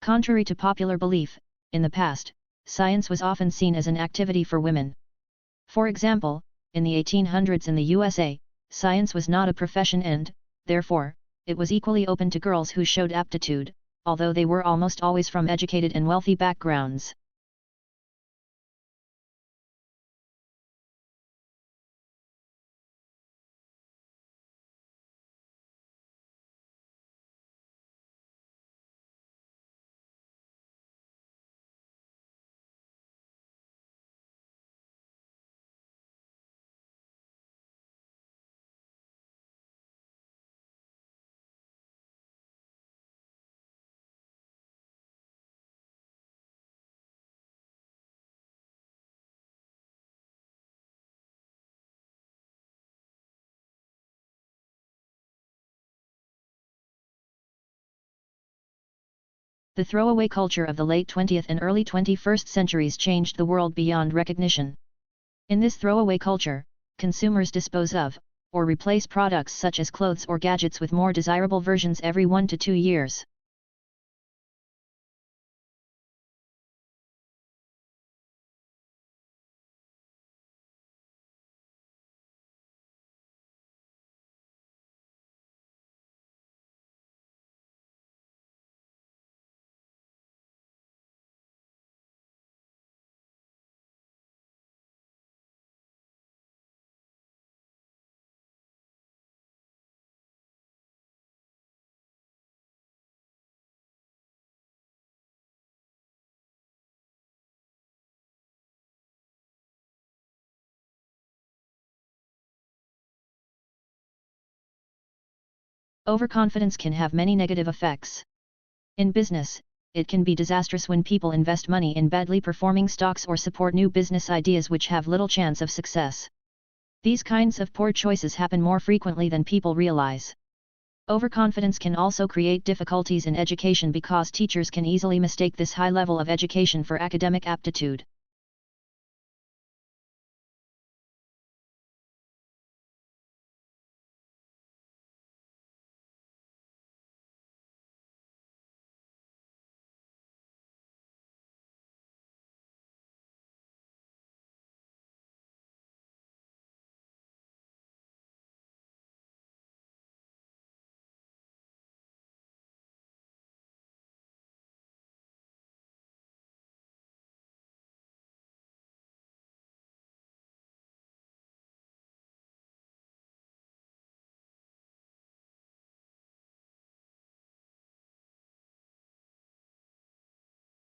Contrary to popular belief, in the past, science was often seen as an activity for women. For example, in the 1800s in the USA, science was not a profession and, therefore, it was equally open to girls who showed aptitude, although they were almost always from educated and wealthy backgrounds. The throwaway culture of the late 20th and early 21st centuries changed the world beyond recognition. In this throwaway culture, consumers dispose of, or replace products such as clothes or gadgets with more desirable versions every 1 to 2 years. Overconfidence can have many negative effects. In business, it can be disastrous when people invest money in badly performing stocks or support new business ideas which have little chance of success. These kinds of poor choices happen more frequently than people realize. Overconfidence can also create difficulties in education because teachers can easily mistake this high level of education for academic aptitude.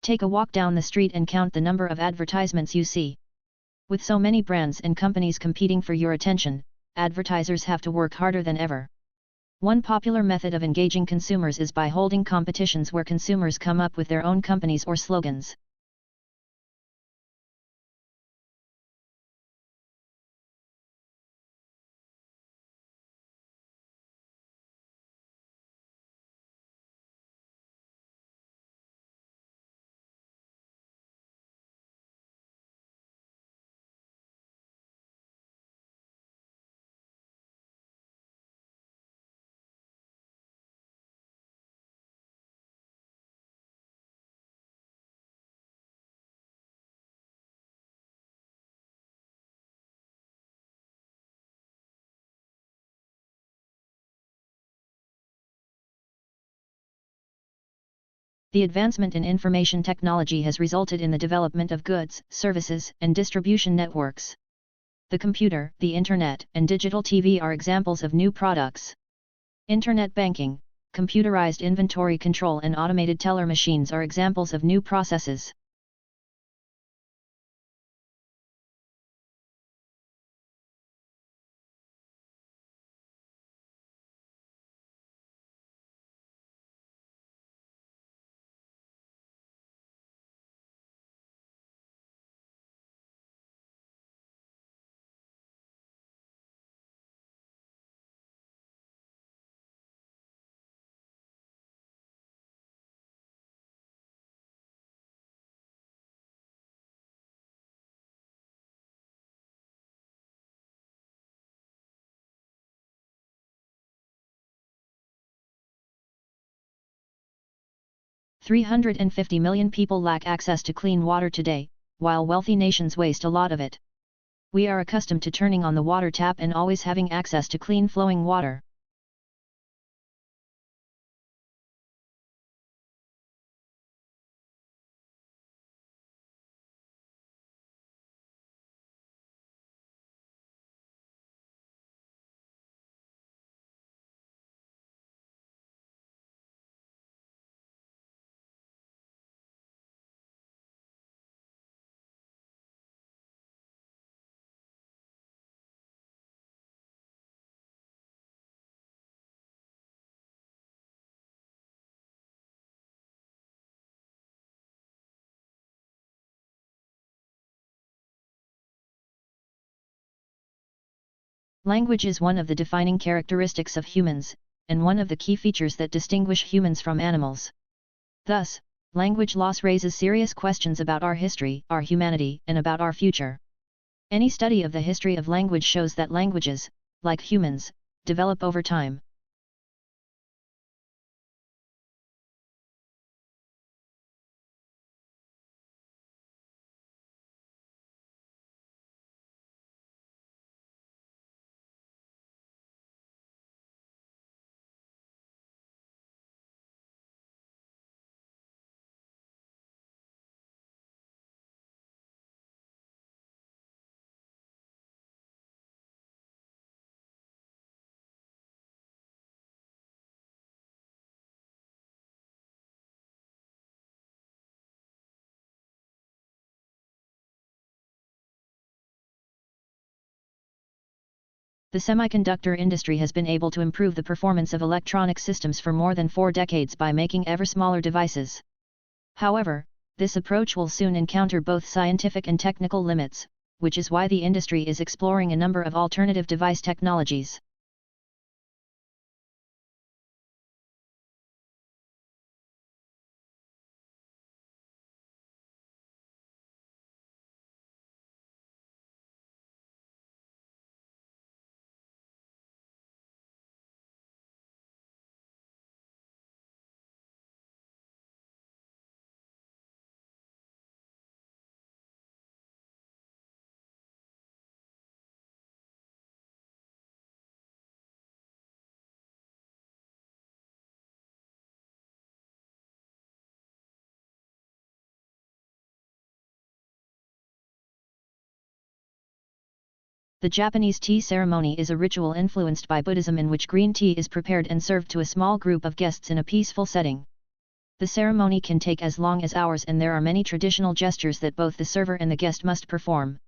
Take a walk down the street and count the number of advertisements you see. With so many brands and companies competing for your attention, advertisers have to work harder than ever. One popular method of engaging consumers is by holding competitions where consumers come up with their own companies or slogans. The advancement in information technology has resulted in the development of goods, services, and distribution networks. The computer, the internet, and digital TV are examples of new products. Internet banking, computerized inventory control, and automated teller machines are examples of new processes. 350 million people lack access to clean water today, while wealthy nations waste a lot of it. We are accustomed to turning on the water tap and always having access to clean flowing water. Language is one of the defining characteristics of humans, and one of the key features that distinguish humans from animals. Thus, language loss raises serious questions about our history, our humanity, and about our future. Any study of the history of language shows that languages, like humans, develop over time. The semiconductor industry has been able to improve the performance of electronic systems for more than 4 decades by making ever smaller devices. However, this approach will soon encounter both scientific and technical limits, which is why the industry is exploring a number of alternative device technologies. The Japanese tea ceremony is a ritual influenced by Buddhism in which green tea is prepared and served to a small group of guests in a peaceful setting. The ceremony can take as long as hours and there are many traditional gestures that both the server and the guest must perform.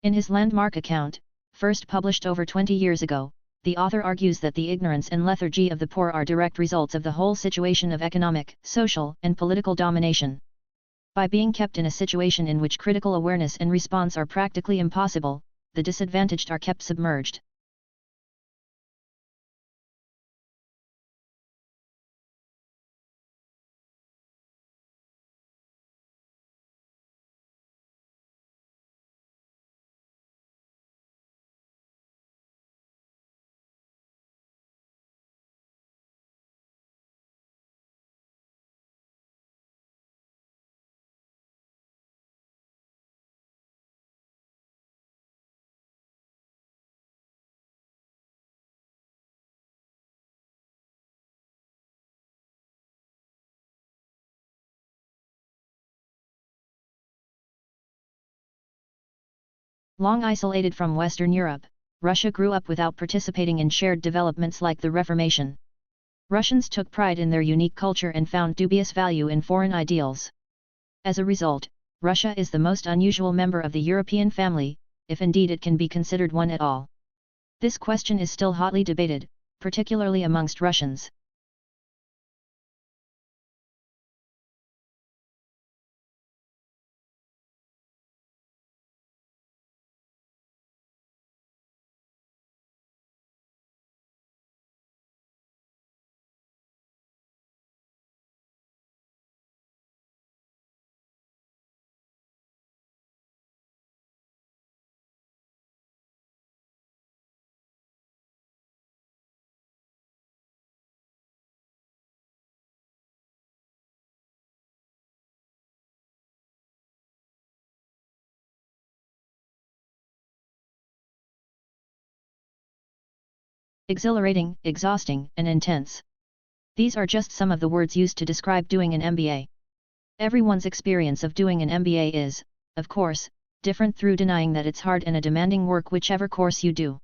In his landmark account, first published over 20 years ago, the author argues that the ignorance and lethargy of the poor are direct results of the whole situation of economic, social, and political domination. By being kept in a situation in which critical awareness and response are practically impossible, the disadvantaged are kept submerged. Long isolated from Western Europe, Russia grew up without participating in shared developments like the Reformation. Russians took pride in their unique culture and found dubious value in foreign ideals. As a result, Russia is the most unusual member of the European family, if indeed it can be considered one at all. This question is still hotly debated, particularly amongst Russians. Exhilarating, exhausting, and intense. These are just some of the words used to describe doing an MBA. Everyone's experience of doing an MBA is, of course, different through denying that it's hard and a demanding work whichever course you do.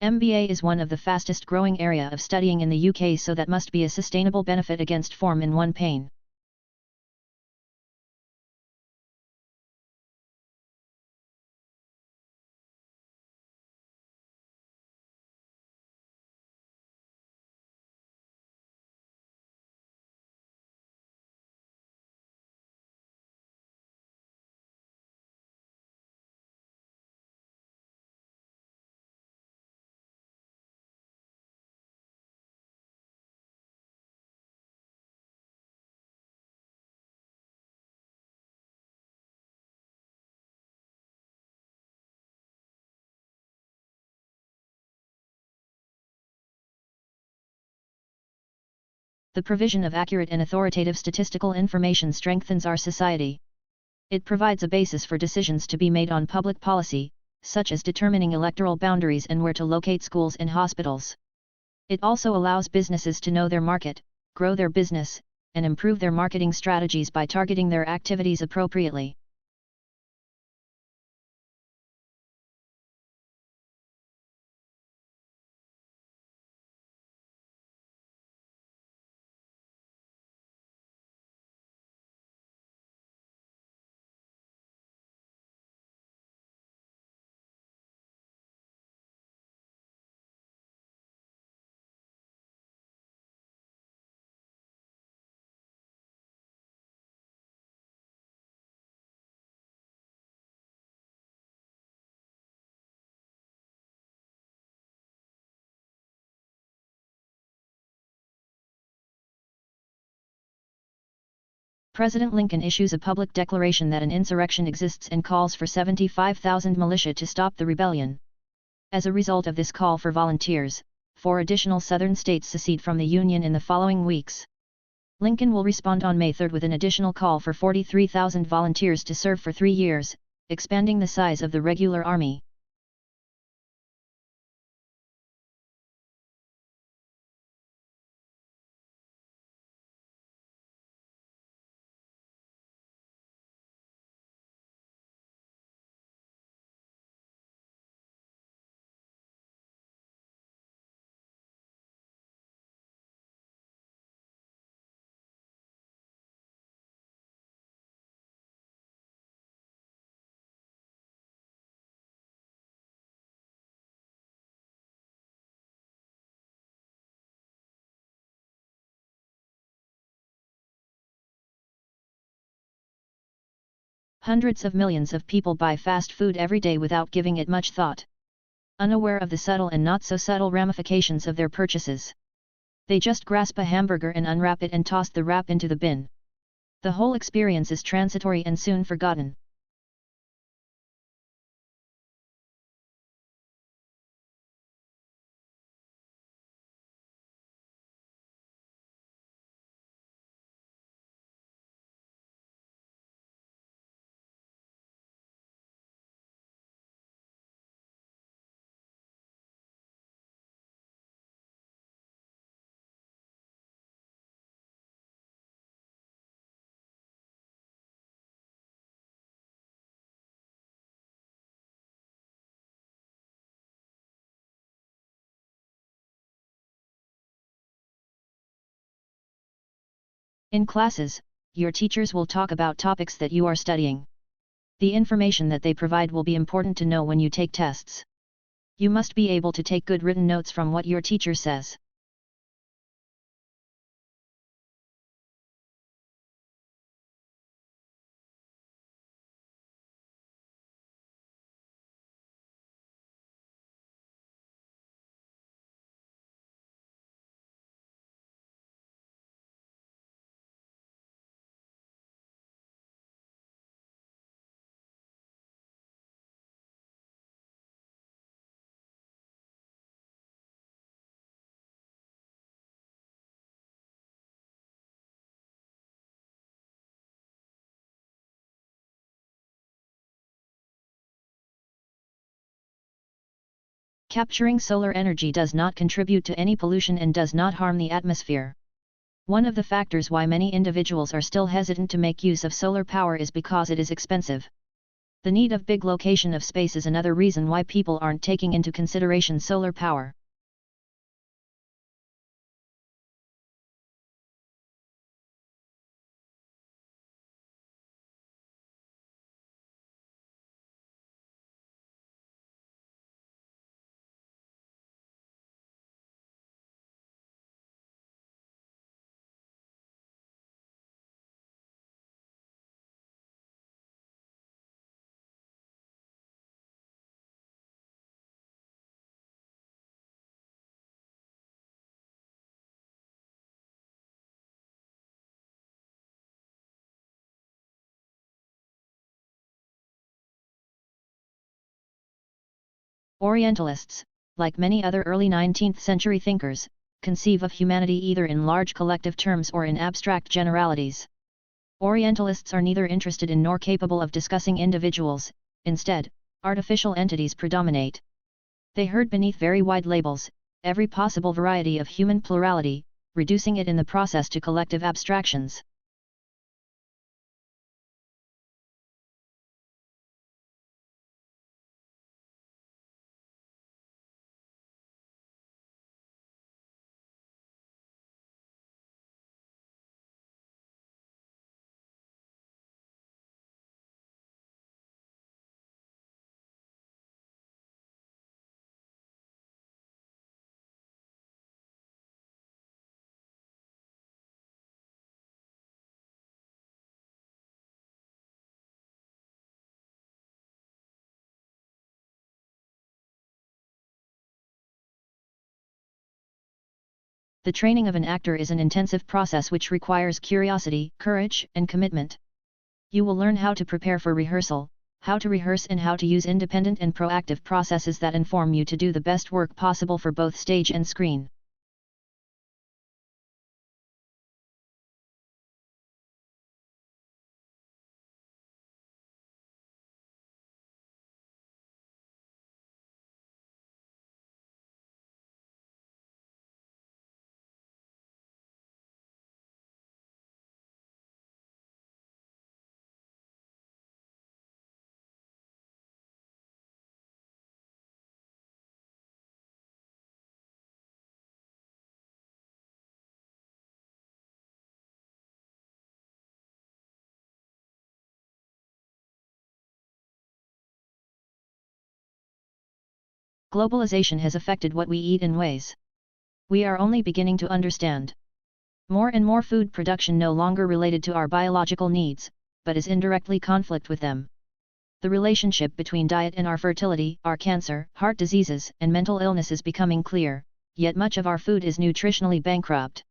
MBA is one of the fastest growing area of studying in the UK, so that must be a sustainable benefit against form in one pain. The provision of accurate and authoritative statistical information strengthens our society. It provides a basis for decisions to be made on public policy, such as determining electoral boundaries and where to locate schools and hospitals. It also allows businesses to know their market, grow their business, and improve their marketing strategies by targeting their activities appropriately. President Lincoln issues a public declaration that an insurrection exists and calls for 75,000 militia to stop the rebellion. As a result of this call for volunteers, 4 additional southern states secede from the Union in the following weeks. Lincoln will respond on May 3 with an additional call for 43,000 volunteers to serve for 3 years, expanding the size of the regular army. Hundreds of millions of people buy fast food every day without giving it much thought. Unaware of the subtle and not so subtle ramifications of their purchases. They just grasp a hamburger and unwrap it and toss the wrap into the bin. The whole experience is transitory and soon forgotten. In classes, your teachers will talk about topics that you are studying. The information that they provide will be important to know when you take tests. You must be able to take good written notes from what your teacher says. Capturing solar energy does not contribute to any pollution and does not harm the atmosphere. One of the factors why many individuals are still hesitant to make use of solar power is because it is expensive. The need of big location of space is another reason why people aren't taking into consideration solar power. Orientalists, like many other early 19th century thinkers, conceive of humanity either in large collective terms or in abstract generalities. Orientalists are neither interested in nor capable of discussing individuals, instead, artificial entities predominate. They herd beneath very wide labels, every possible variety of human plurality, reducing it in the process to collective abstractions. The training of an actor is an intensive process which requires curiosity, courage, and commitment. You will learn how to prepare for rehearsal, how to rehearse and how to use independent and proactive processes that inform you to do the best work possible for both stage and screen. Globalization has affected what we eat in ways we are only beginning to understand. More and more food production no longer related to our biological needs, but is indirectly conflict with them. The relationship between diet and our fertility, our cancer, heart diseases, and mental illness is becoming clear, yet much of our food is nutritionally bankrupt.